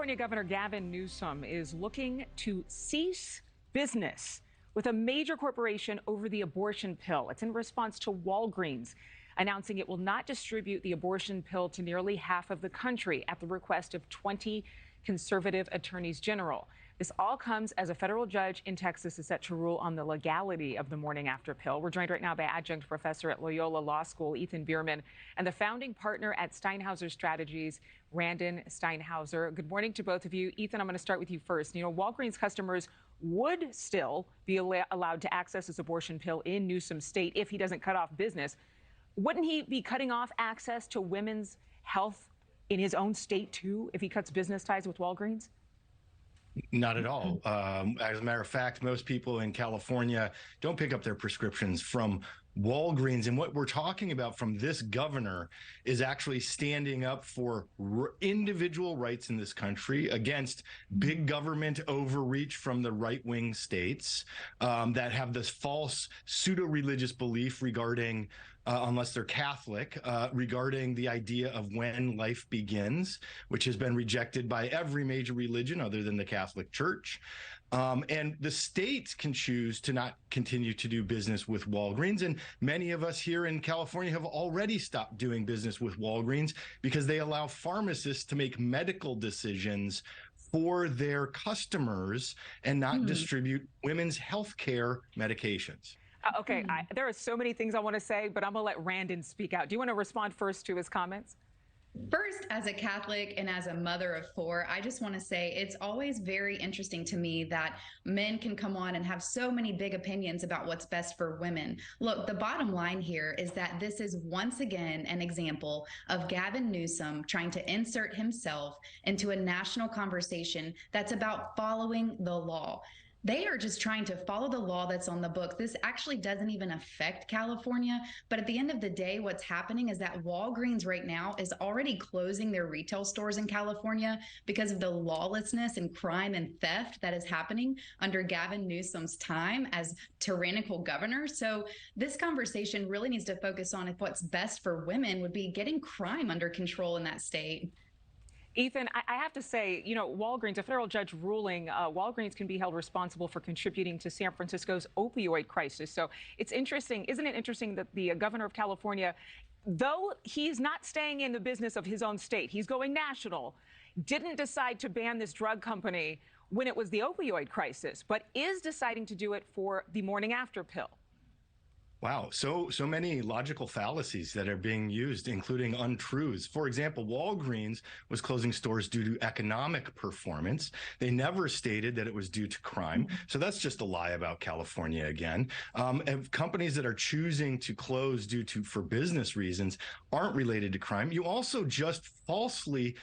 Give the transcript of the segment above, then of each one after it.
California Governor Gavin Newsom is looking to cease business with a major corporation over the abortion pill. It's in response to Walgreens announcing it will not distribute the abortion pill to nearly half of the country at the request of 20 conservative attorneys general. This all comes as a federal judge in Texas is set to rule on the legality of the morning after pill. We're joined right now by adjunct professor at Loyola Law School, Ethan Bierman, and the founding partner at Steinhauser Strategies, Randon Steinhauser. Good morning to both of you. Ethan, I'm going to start with you first. Walgreens customers would still be allowed to access this abortion pill in Newsom's state if he doesn't cut off business. Wouldn't he be cutting off access to women's health in his own state, too, if he cuts business ties with Walgreens? Not at all. As a matter of fact, most people in California don't pick up their prescriptions from Walgreens. And what we're talking about from this governor is actually standing up for individual rights in this country against big government overreach from the right-wing states that have this false pseudo-religious belief regarding, unless they're Catholic, regarding the idea of when life begins, which has been rejected by every major religion other than the Catholic Church. And the states can choose to not continue to do business with Walgreens. And many of us here in California have already stopped doing business with Walgreens because they allow pharmacists to make medical decisions for their customers and not distribute women's health care medications. Okay, there are so many things I want to say, but I'm going to let Randon speak out. Do you want to respond first to his comments? First, as a Catholic and as a mother of four, I just want to say it's always very interesting to me that men can come on and have so many big opinions about what's best for women. Look, the bottom line here is that this is once again an example of Gavin Newsom trying to insert himself into a national conversation that's about following the law. They are just trying to follow the law that's on the book. This actually doesn't even affect California. But at the end of the day, what's happening is that Walgreens right now is already closing their retail stores in California because of the lawlessness and crime and theft that is happening under Gavin Newsom's time as tyrannical governor. So this conversation really needs to focus on if what's best for women would be getting crime under control in that state. Ethan, I have to say, Walgreens, a federal judge ruling, Walgreens can be held responsible for contributing to San Francisco's opioid crisis. So it's interesting, isn't it interesting that the governor of California, though he's not staying in the business of his own state, he's going national, didn't decide to ban this drug company when it was the opioid crisis, but is deciding to do it for the morning after pill. Wow, so many logical fallacies that are being used, including untruths. For example, Walgreens was closing stores due to economic performance. They never stated that it was due to crime. So that's just a lie about California again. And companies that are choosing to close for business reasons aren't related to crime. You also just falsely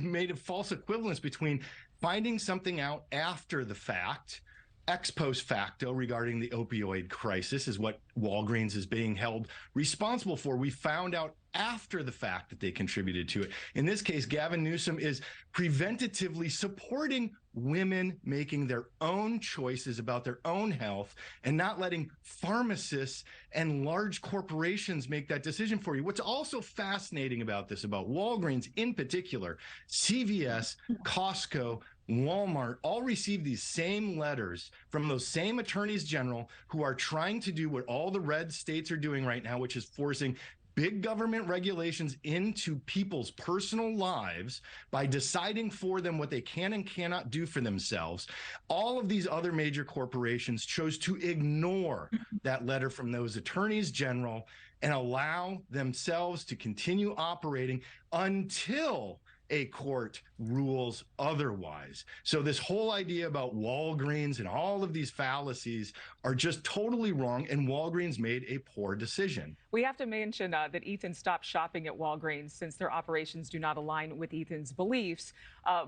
made a false equivalence between finding something out after the fact, ex post facto, regarding the opioid crisis is what Walgreens is being held responsible for. We found out after the fact that they contributed to it. In this case, Gavin Newsom is preventatively supporting women making their own choices about their own health and not letting pharmacists and large corporations make that decision for you. What's also fascinating about this, about Walgreens in particular, CVS, Costco, Walmart all received these same letters from those same attorneys general who are trying to do what all the red states are doing right now, which is forcing big government regulations into people's personal lives by deciding for them what they can and cannot do for themselves. All of these other major corporations chose to ignore that letter from those attorneys general and allow themselves to continue operating until a court rules otherwise. So this whole idea about Walgreens and all of these fallacies are just totally wrong, and Walgreens made a poor decision. We have to mention that Ethan stopped shopping at Walgreens since their operations do not align with Ethan's beliefs.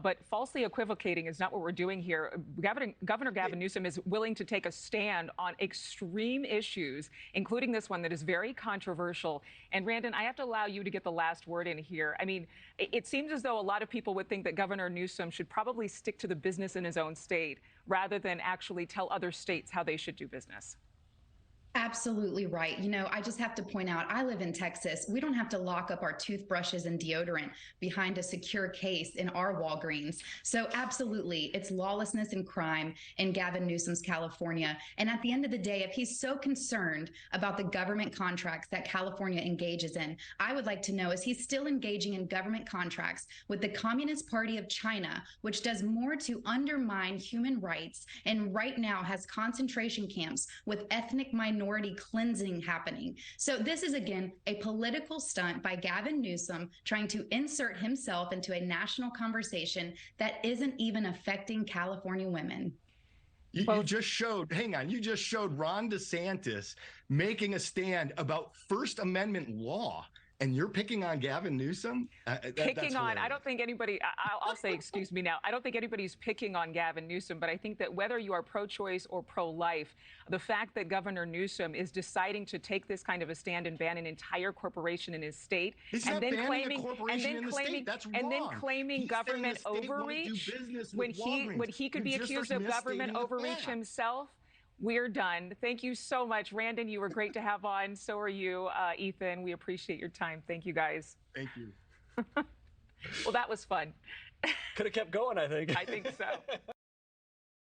But falsely equivocating is not what we're doing here. Governor Gavin Newsom is willing to take a stand on extreme issues, including this one that is very controversial. And Randon, I have to allow you to get the last word in here. I mean, it seems as though a lot of people would think that Governor Newsom should probably stick to the business in his own state rather than actually tell other states how they should do business. Absolutely right. I just have to point out, I live in Texas. We don't have to lock up our toothbrushes and deodorant behind a secure case in our Walgreens. So, absolutely, it's lawlessness and crime in Gavin Newsom's California. And at the end of the day, if he's so concerned about the government contracts that California engages in, I would like to know, is he still engaging in government contracts with the Communist Party of China, which does more to undermine human rights and right now has concentration camps with ethnic minorities cleansing happening. So this is again a political stunt by Gavin Newsom trying to insert himself into a national conversation that isn't even affecting California women. You just showed, hang on, you just showed Ron DeSantis making a stand about First Amendment law, and you're picking on Gavin Newsom? Picking on, I don't think anybody, I'll say, excuse me now, I don't think anybody's picking on Gavin Newsom, but I think that whether you are pro-choice or pro-life, the fact that Governor Newsom is deciding to take this kind of a stand and ban an entire corporation in his state, and then claiming government overreach when he could be accused of government overreach himself. We're done. Thank you so much. Randon, you were great to have on. So are you, Ethan. We appreciate your time. Thank you, guys. Thank you. Well, that was fun. Could have kept going, I think. I think so.